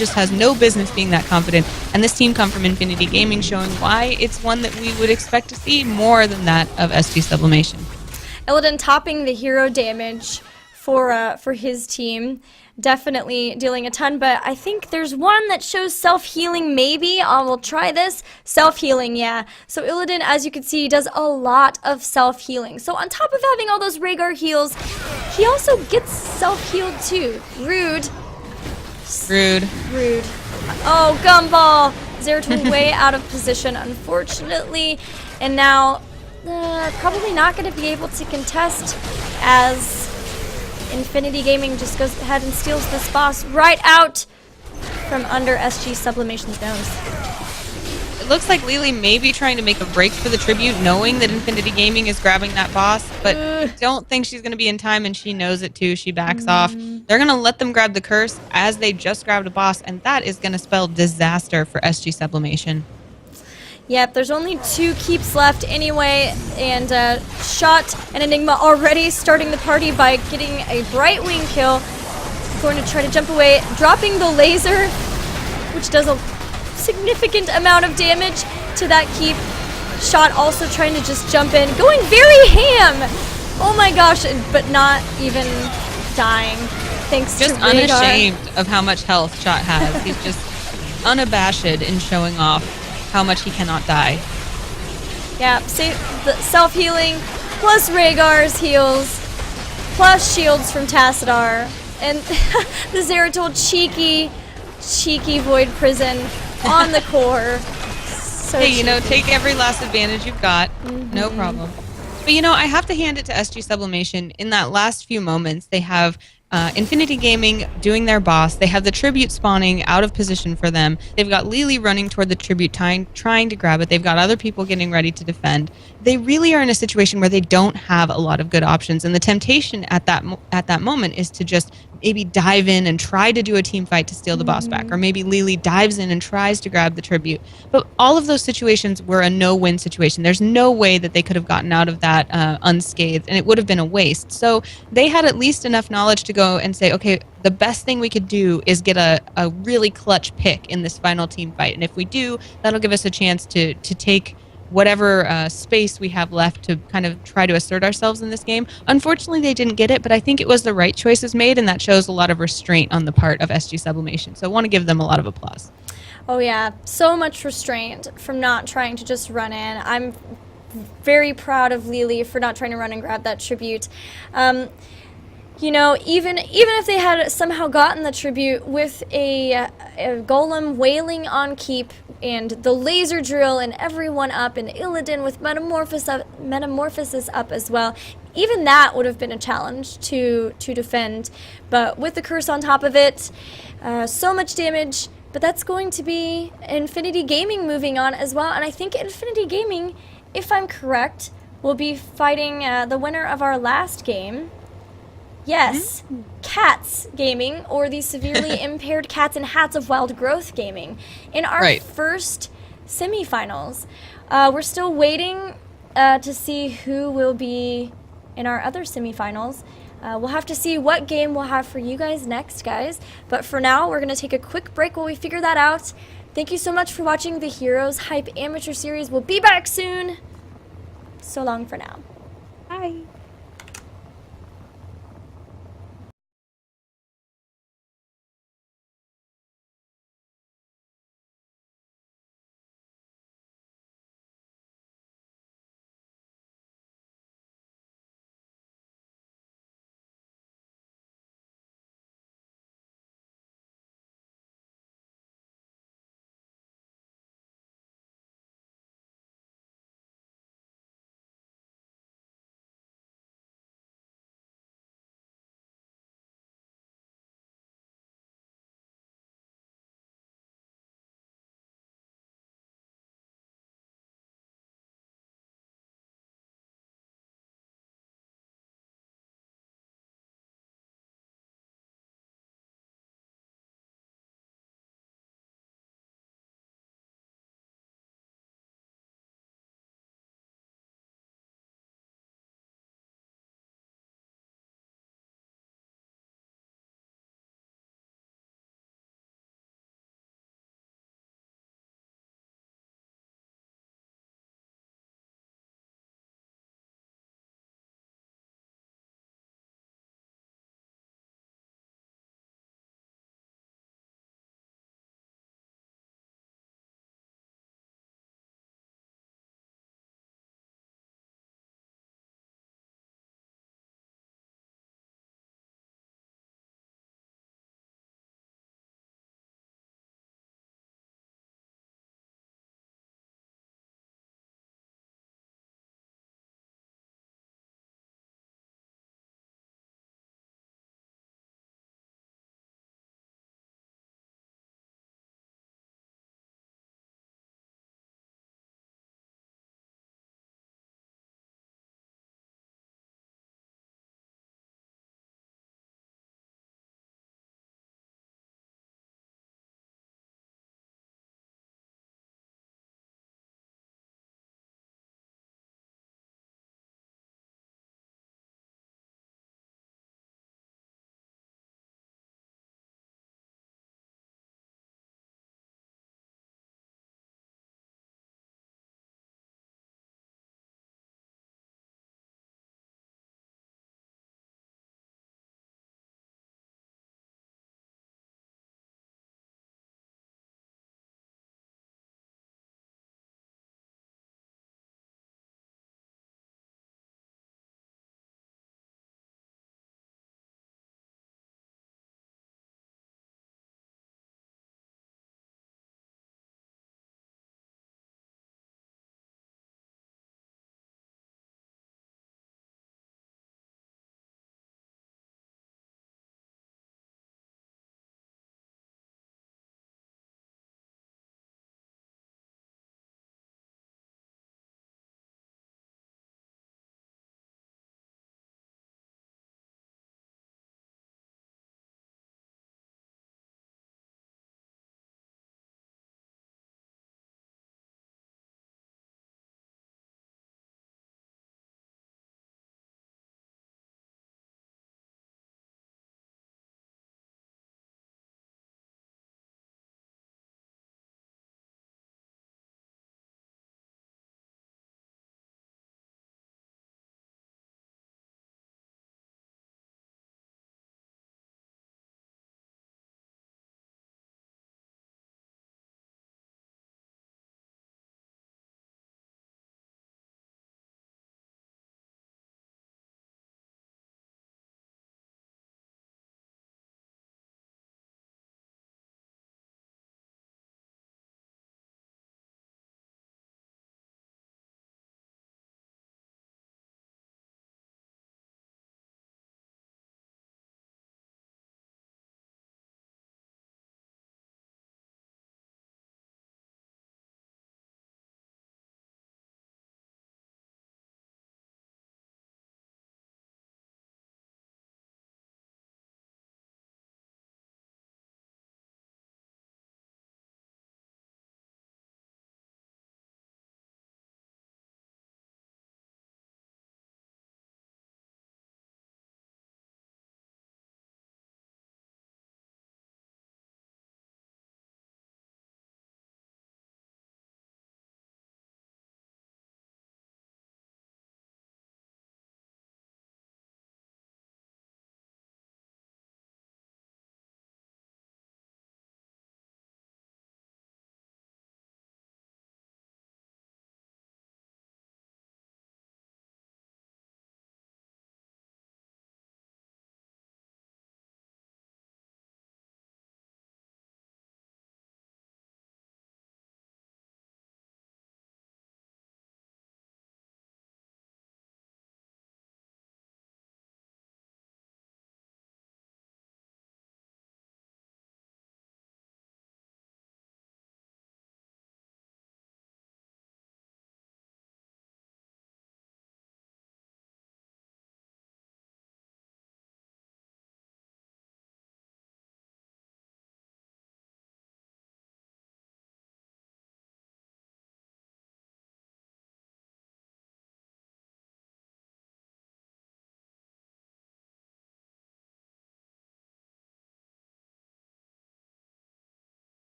just has no business being that confident. And this team come from Infinity Gaming, showing why it's one that we would expect to see more than that of SG Sublimation. Illidan topping the hero damage for his team. Definitely dealing a ton, but I think there's one that shows self-healing maybe. We'll try this. Self-healing, yeah. So Illidan, as you can see, does a lot of self-healing. So on top of having all those Rhaegar heals, he also gets self-healed too. Rude. Rude. Rude. Oh, Gumball! Zeratul way out of position, unfortunately. And now, probably not going to be able to contest as Infinity Gaming just goes ahead and steals this boss right out from under SG Sublimation's nose. It looks like Lily may be trying to make a break for the tribute, knowing that Infinity Gaming is grabbing that boss, but I don't think she's going to be in time, and she knows it too. She backs off. They're going to let them grab the curse as they just grabbed a boss, and that is going to spell disaster for SG Sublimation. Yep, there's only 2 keeps left anyway, and Shot and Enigma already starting the party by getting a Bright Wing kill. Going to try to jump away, dropping the laser, which does a significant amount of damage to that keep. Shot also trying to just jump in, going very ham! Oh my gosh, but not even dying, thanks to Just Rhaegar. unashamed of how much health Shot has. He's just unabashed in showing off how much he cannot die. Yeah, the self-healing, plus Rhaegar's heals, plus shields from Tassadar, and the Zeratul cheeky Void Prison on the core. So hey, you know, take every last advantage you've got. No problem. But, you know, I have to hand it to SG Sublimation. In that last few moments, they have Infinity Gaming doing their boss. They have the tribute spawning out of position for them. They've got Lily running toward the tribute, trying to grab it. They've got other people getting ready to defend. They really are in a situation where they don't have a lot of good options, and the temptation at that moment is to just maybe dive in and try to do a team fight to steal the boss back, or maybe Lily dives in and tries to grab the tribute. But all of those situations were a no-win situation. There's no way that they could have gotten out of that unscathed, and it would have been a waste. So they had at least enough knowledge to go and say, okay, the best thing we could do is get a really clutch pick in this final team fight. And if we do, that'll give us a chance to take whatever space we have left to kind of try to assert ourselves in this game. Unfortunately, they didn't get it, but I think it was the right choices made, and that shows a lot of restraint on the part of SG Sublimation. So I want to give them a lot of applause. Oh yeah, so much restraint from not trying to just run in. I'm very proud of Lily for not trying to run and grab that tribute. You know, even if they had somehow gotten the tribute with a golem wailing on keep and the laser drill and everyone up and Illidan with metamorphosis up as well, even that would have been a challenge to defend. But with the curse on top of it, so much damage. But that's going to be Infinity Gaming moving on as well. And I think Infinity Gaming, if I'm correct, will be fighting the winner of our last game. Yes, Cats Gaming, or the Severely Impaired Cats and Hats of Wild Growth Gaming, in our first semifinals. We're still waiting to see who will be in our other semifinals. We'll have to see what game we'll have for you guys next, guys. But for now, we're going to take a quick break while we figure that out. Thank you so much for watching the HeroesHype Amateur Series. We'll be back soon. So long for now. Bye.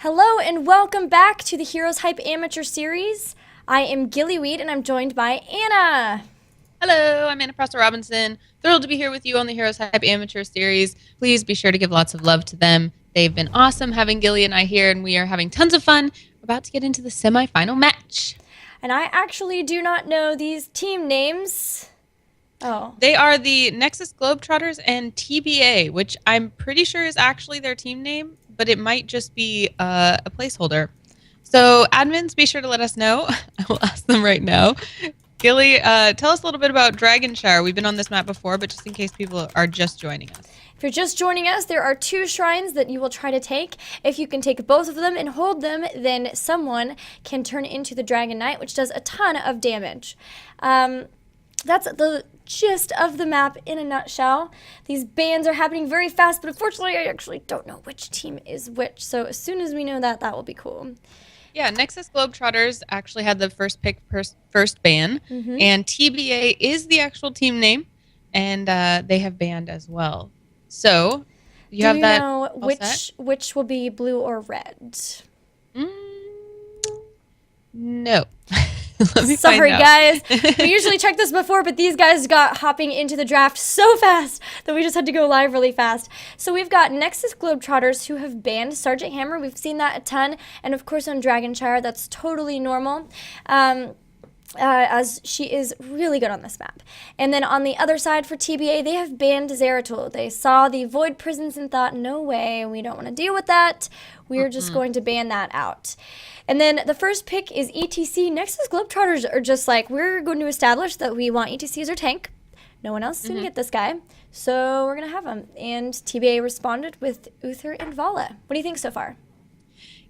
Hello and welcome back to the Heroes Hype Amateur Series. I am Gillyweed and I'm joined by Anna. Hello, I'm Anna Prosser Robinson. Thrilled to be here with you on the Heroes Hype Amateur Series. Please be sure to give lots of love to them. They've been awesome having Gilly and I here, and we are having tons of fun. We're about to get into the semifinal match. And I actually do not know these team names. Oh. They are the Nexus Globetrotters and TBA, which I'm pretty sure is actually their team name, but it might just be a placeholder. So admins, be sure to let us know. I will ask them right now. Gilly, tell us a little bit about Dragonshire. We've been on this map before, but just in case people are just joining us. If you're just joining us, there are 2 shrines that you will try to take. If you can take both of them and hold them, then someone can turn into the Dragon Knight, which does a ton of damage. That's the gist of the map in a nutshell. These bans are happening very fast, but unfortunately I actually don't know which team is which. So as soon as we know that, that will be cool. Yeah, Nexus Globetrotters actually had the first pick, first ban, and TBA is the actual team name, and they have banned as well. So you have that. Do you know which will be blue or red? No. Let me Sorry, find out. guys. We usually check this before, but these guys got hopping into the draft so fast that we just had to go live really fast. So we've got Nexus Globetrotters who have banned Sergeant Hammer. We've seen that a ton. And of course on Dragonshire, that's totally normal. As she is really good on this map. And then on the other side for TBA, they have banned Zeratul. They saw the Void Prisons and thought, no way, we don't want to deal with that. We're just going to ban that out. And then the first pick is ETC. Nexus Globetrotters are just like, we're going to establish that we want ETC as our tank. No one else is going to get this guy. So we're going to have him. And TBA responded with Uther and Vala. What do you think so far?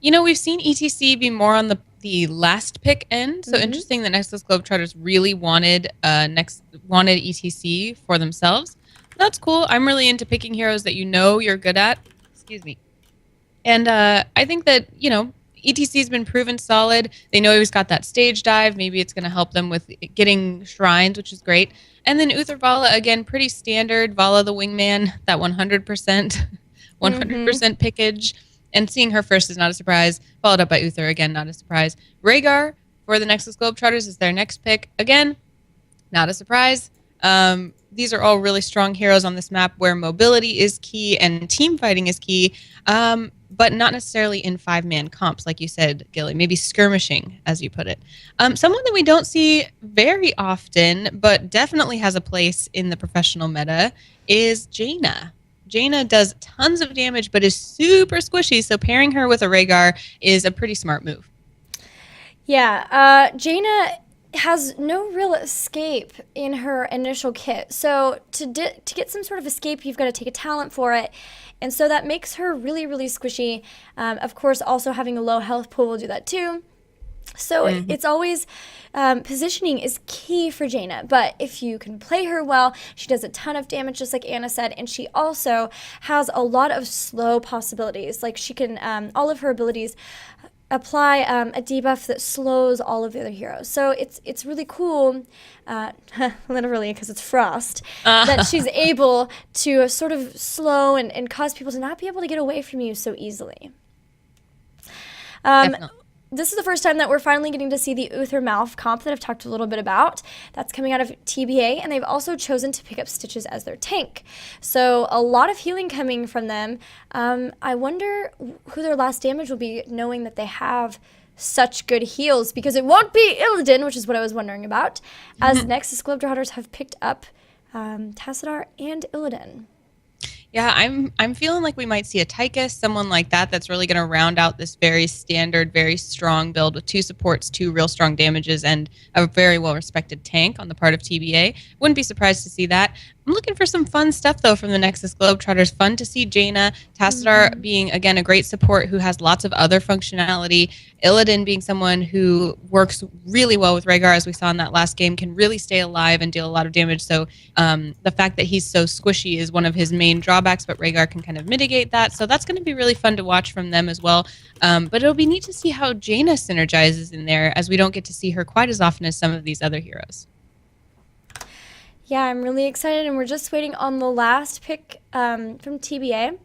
You know, we've seen ETC be more on the last pick end. So interesting that Nexus Globetrotters really wanted ETC for themselves. That's cool. I'm really into picking heroes that you know you're good at. Excuse me. And I think that, you know, ETC's been proven solid. They know he's got that stage dive. Maybe it's going to help them with getting shrines, which is great. And then Uther Vala, again, pretty standard. Vala the wingman, that 100%, 100% pickage. And seeing her first is not a surprise. Followed up by Uther, again, not a surprise. Rhaegar for the Nexus Globetrotters is their next pick. Again, not a surprise. These are all really strong heroes on this map where mobility is key and team fighting is key, but not necessarily in 5-man comps, like you said, Gilly. Maybe skirmishing, as you put it. Someone that we don't see very often, but definitely has a place in the professional meta, is Jaina. Jaina does tons of damage, but is super squishy, so pairing her with a Rhaegar is a pretty smart move. Yeah, Jaina has no real escape in her initial kit. So to get some sort of escape, you've got to take a talent for it. And so that makes her really, really squishy. Of course, also having a low health pool will do that too. So it's always, positioning is key for Jaina. But if you can play her well, she does a ton of damage, just like Anna said. And she also has a lot of slow possibilities. Like she can, all of her abilities apply a debuff that slows all of the other heroes. So it's really cool, literally because it's Frost, that she's able to sort of slow and cause people to not be able to get away from you so easily. This is the first time that we're finally getting to see the Uther Malf comp that I've talked a little bit about. That's coming out of TBA, and they've also chosen to pick up Stitches as their tank. So a lot of healing coming from them. I wonder who their last damage will be, knowing that they have such good heals, because it won't be Illidan, which is what I was wondering about, as Nexus Globetrotters have picked up Tassadar and Illidan. Yeah, I'm feeling like we might see a Tychus, someone like that, that's really going to round out this very standard, very strong build with 2 supports, 2 real strong damages, and a very well-respected tank on the part of TBA. Wouldn't be surprised to see that. I'm looking for some fun stuff, though, from the Nexus Globetrotters. Fun to see Jaina, Tassadar being, again, a great support who has lots of other functionality. Illidan being someone who works really well with Rhaegar, as we saw in that last game, can really stay alive and deal a lot of damage. So the fact that he's so squishy is one of his main drawbacks, but Rhaegar can kind of mitigate that. So that's going to be really fun to watch from them as well. But it'll be neat to see how Jaina synergizes in there, as we don't get to see her quite as often as some of these other heroes. Yeah, I'm really excited, and we're just waiting on the last pick from TBA.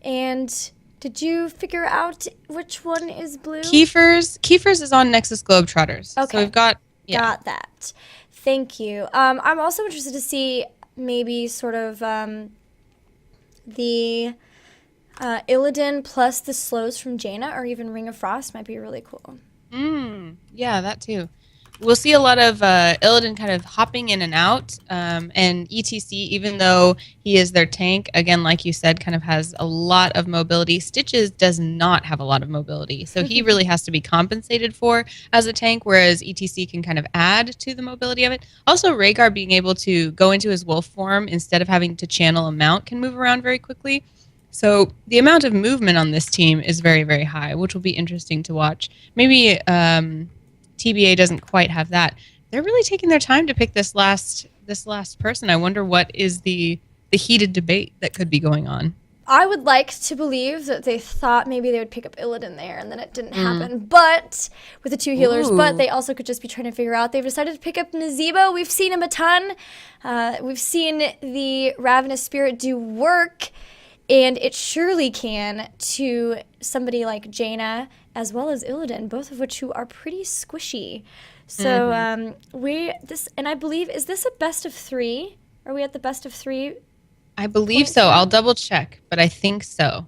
And Did you figure out which one is blue? Kiefer's is on Nexus Globetrotters. Okay. So we've got Got that. Thank you. I'm also interested to see maybe sort of the Illidan plus the slows from Jaina, or even Ring of Frost might be really cool. Yeah, that too. We'll see a lot of Illidan kind of hopping in and out, and ETC, even though he is their tank, again, like you said, kind of has a lot of mobility. Stitches does not have a lot of mobility, so he really has to be compensated for as a tank, whereas ETC can kind of add to the mobility of it. Also, Rhaegar being able to go into his wolf form instead of having to channel a mount can move around very quickly. So the amount of movement on this team is very, very high, which will be interesting to watch. Maybe TBA doesn't quite have that. They're really taking their time to pick this last person. I wonder what is the heated debate that could be going on. I would like to believe that they thought maybe they would pick up Illidan there, and then it didn't happen. But with the two healers, but they also could just be trying to figure out. They've decided to pick up Nazeebo. We've seen him a ton. We've seen the Ravenous Spirit do work. And it surely can to somebody like Jaina as well as Illidan, both of which who are pretty squishy. So and I believe, is this a best of 3? Are we at the best of 3? I believe so. I'll double check, but I think so.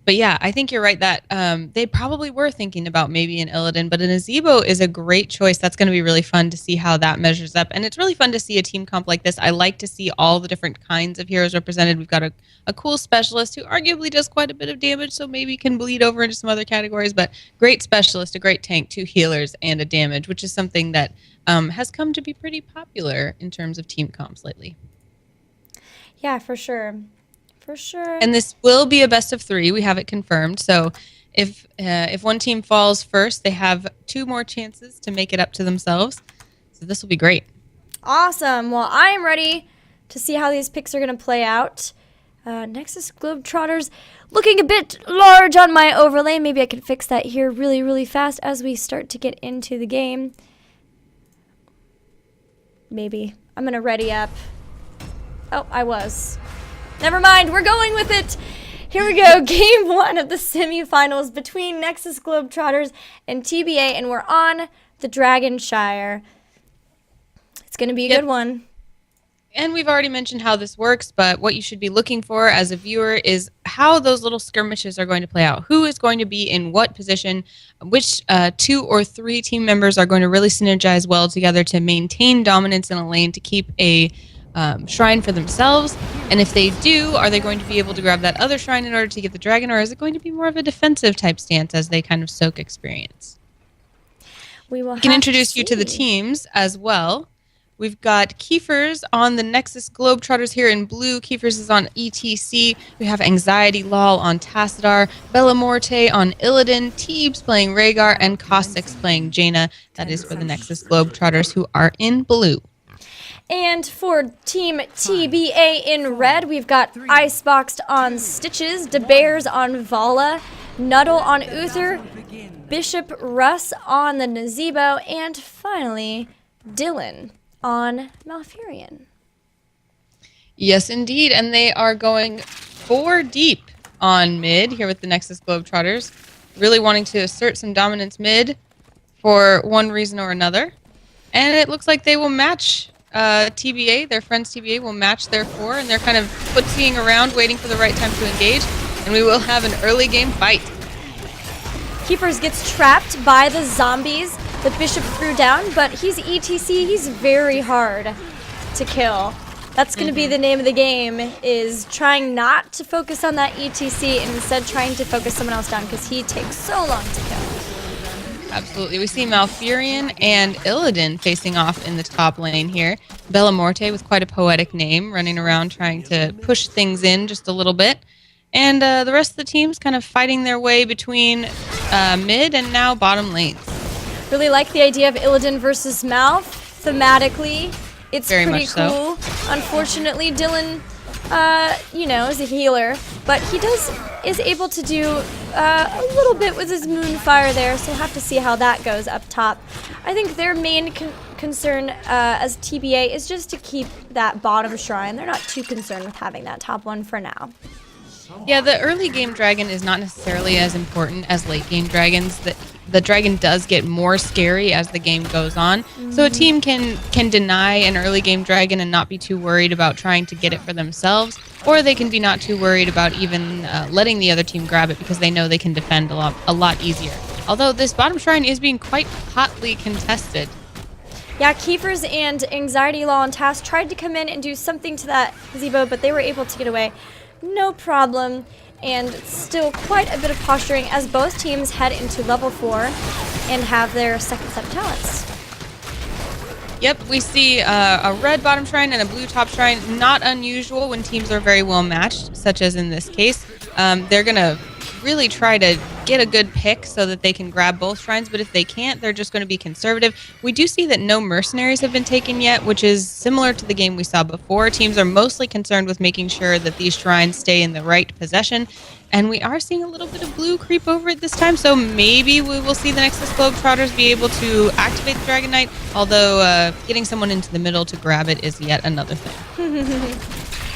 But yeah, I think you're right that they probably were thinking about maybe an Illidan, but an Nazeebo is a great choice. That's going to be really fun to see how that measures up. And it's really fun to see a team comp like this. I like to see all the different kinds of heroes represented. We've got a cool specialist who arguably does quite a bit of damage, so maybe can bleed over into some other categories, but great specialist, a great tank, 2 healers, and a damage, which is something that has come to be pretty popular in terms of team comps lately. Yeah, for sure. For sure. And this will be a best of 3. We have it confirmed. So if one team falls first, they have 2 more chances to make it up to themselves. So this will be great. Awesome. Well, I am ready to see how these picks are going to play out. Nexus Globetrotters looking a bit large on my overlay. Maybe I can fix that here really, really fast as we start to get into the game. Maybe. I'm going to ready up. Oh, I was. Never mind, we're going with it. Here we go, game 1 of the semifinals between Nexus Globetrotters and TBA, and we're on the Dragonshire. It's going to be a good one. And we've already mentioned how this works, but what you should be looking for as a viewer is how those little skirmishes are going to play out. Who is going to be in what position, which 2 or 3 team members are going to really synergize well together to maintain dominance in a lane to keep a shrine for themselves, and if they do, are they going to be able to grab that other shrine in order to get the dragon, or is it going to be more of a defensive type stance as they kind of soak experience? We can introduce you to the teams as well. We've got Kiefer's on the Nexus Globetrotters here in blue. Kiefer's is on ETC. We have Anxiety Lol on Tassadar, Bella Morte on Illidan, Teebs playing Rhaegar, and Caustic's playing Jaina. That is for the Nexus Globetrotters, who are in blue. And for Team TBA in red, we've got Iceboxed on Stitches, DeBears on Vala, Nuddle on Uther, Bishop Russ on the Nazeebo, and finally, Dylan on Malfurion. Yes, indeed. And they are going 4 deep on mid here with the Nexus Globetrotters, really wanting to assert some dominance mid for one reason or another. And it looks like they will match TBA, their friends TBA will match their 4, and they're kind of footsying around waiting for the right time to engage, and we will have an early game fight. Keepers gets trapped by the zombies that Bishop threw down, but he's ETC, he's very hard to kill. That's going to be the name of the game, is trying not to focus on that ETC and instead trying to focus someone else down because he takes so long to kill. Absolutely. We see Malfurion and Illidan facing off in the top lane here. Bella Morte with quite a poetic name, running around trying to push things in just a little bit. And the rest of the team's kind of fighting their way between mid and now bottom lanes. Really like the idea of Illidan versus Malf thematically. It's very pretty cool. So. Unfortunately, Dylan, is a healer, but he is able to do a little bit with his Moonfire there, so we'll have to see how that goes up top. I think their main concern as TBA is just to keep that bottom shrine. They're not too concerned with having that top one for now. Yeah, the early game dragon is not necessarily as important as late game dragons. The dragon does get more scary as the game goes on. So a team can deny an early game dragon and not be too worried about trying to get it for themselves, or they can be not too worried about even letting the other team grab it because they know they can defend a lot easier. Although this bottom shrine is being quite hotly contested. Yeah, Keepers and Anxiety Law and Task tried to come in and do something to that gazebo, but they were able to get away. No problem, and still quite a bit of posturing as both teams head into level 4 and have their second set of talents. Yep, we see a red bottom shrine and a blue top shrine. Not unusual when teams are very well matched, such as in this case. They're going to really try to get a good pick so that they can grab both shrines, but if they can't, they're just going to be conservative. We do see that no mercenaries have been taken yet, which is similar to the game we saw before. Teams are mostly concerned with making sure that these shrines stay in the right possession, and we are seeing a little bit of blue creep over it this time, so maybe we will see the Nexus Globetrotters be able to activate the Dragon Knight, although getting someone into the middle to grab it is yet another thing.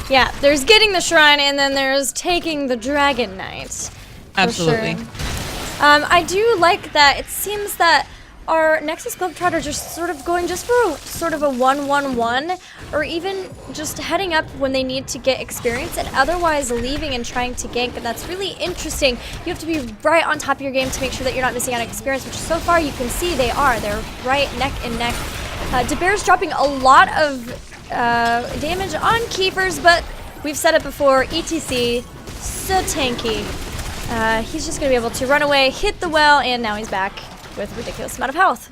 Yeah, there's getting the shrine, and then there's taking the Dragon Knight. Absolutely. Sure. I do like that. It seems that our Nexus Globetrotters are sort of going just for sort of a 1-1-1, or even just heading up when they need to get experience and otherwise leaving and trying to gank, and that's really interesting. You have to be right on top of your game to make sure that you're not missing out on experience, which so far you can see they are. They're right neck and neck. DeBear's dropping a lot of damage on Keepers, but we've said it before, ETC, so tanky. He's just going to be able to run away, hit the well, and now he's back with a ridiculous amount of health.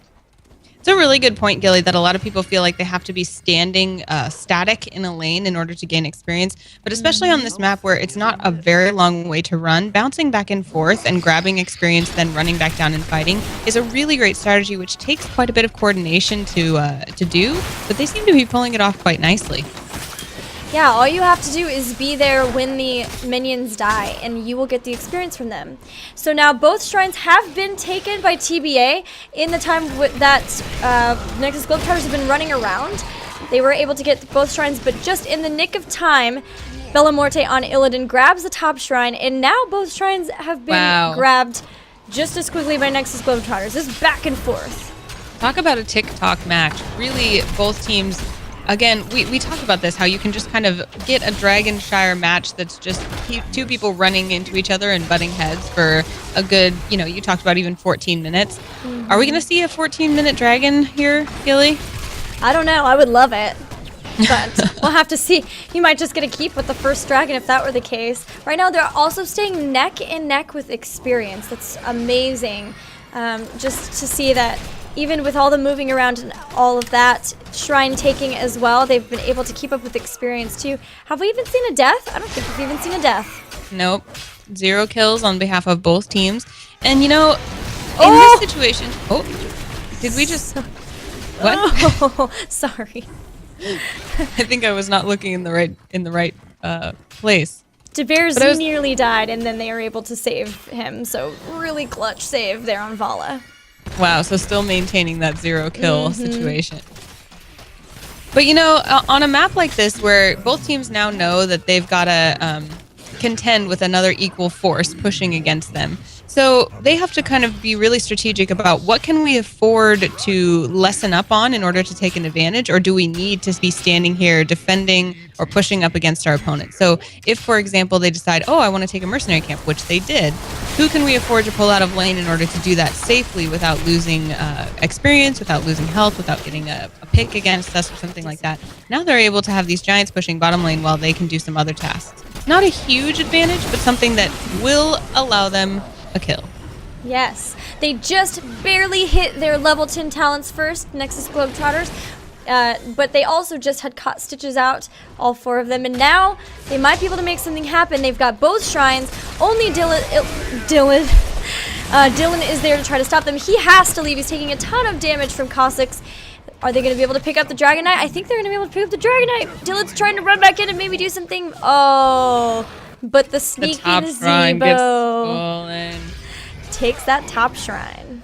It's a really good point, Gilly, that a lot of people feel like they have to be standing static in a lane in order to gain experience. But especially on this map where it's not a very long way to run, bouncing back and forth and grabbing experience, then running back down and fighting is a really great strategy, which takes quite a bit of coordination to do. But they seem to be pulling it off quite nicely. Yeah, all you have to do is be there when the minions die, and you will get the experience from them. So now both shrines have been taken by TBA in the time that Nexus Globetrotters have been running around. They were able to get both shrines, but just in the nick of time, Bellamorte on Illidan grabs the top shrine, and now both shrines have been grabbed just as quickly by Nexus Globetrotters. This is back and forth. Talk about a tick-tock match. Really, both teams... Again, we talked about this, how you can just kind of get a Dragonshire match that's just two people running into each other and butting heads for a good, you talked about even 14 minutes. Mm-hmm. Are we going to see a 14-minute dragon here, Gilly? I don't know. I would love it. But we'll have to see. He might just get a keep with the first dragon if that were the case. Right now, they're also staying neck and neck with experience. That's amazing. Just to see that even with all the moving around and all of that, shrine taking as well, they've been able to keep up with experience too. Have we even seen a death? I don't think we've even seen a death. Nope. 0 kills on behalf of both teams. And in this situation... Oh, did we just... What? Oh, sorry. I think I was not looking in the right place. DeBear's nearly died, and then they were able to save him. So really clutch save there on Vala. Wow, so still maintaining that 0 kill situation. But on a map like this where both teams now know that they've got to contend with another equal force pushing against them, so they have to kind of be really strategic about what can we afford to lessen up on in order to take an advantage, or do we need to be standing here defending or pushing up against our opponent? So if, for example, they decide, I want to take a mercenary camp, which they did, who can we afford to pull out of lane in order to do that safely without losing experience, without losing health, without getting a pick against us or something like that? Now they're able to have these giants pushing bottom lane while they can do some other tasks. Not a huge advantage, but something that will allow them a kill. Yes, they just barely hit their level 10 talents first, Nexus Globetrotters, but they also just had caught Stitches out, all 4 of them, and now they might be able to make something happen. They've got both shrines. Only Dylan is there to try to stop them. He has to leave. He's taking a ton of damage from Cossacks. Are they going to be able to pick up the Dragon Knight? I think they're going to be able to pick up the Dragon Knight. Dylan's trying to run back in and maybe do something. Oh, but the sneaky Zebo takes that top shrine.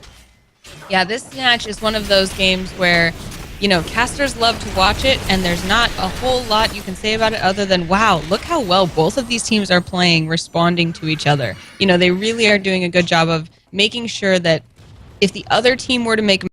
Yeah, this match is one of those games where casters love to watch it, and there's not a whole lot you can say about it other than, wow, look how well both of these teams are playing, responding to each other. They really are doing a good job of making sure that if the other team were to make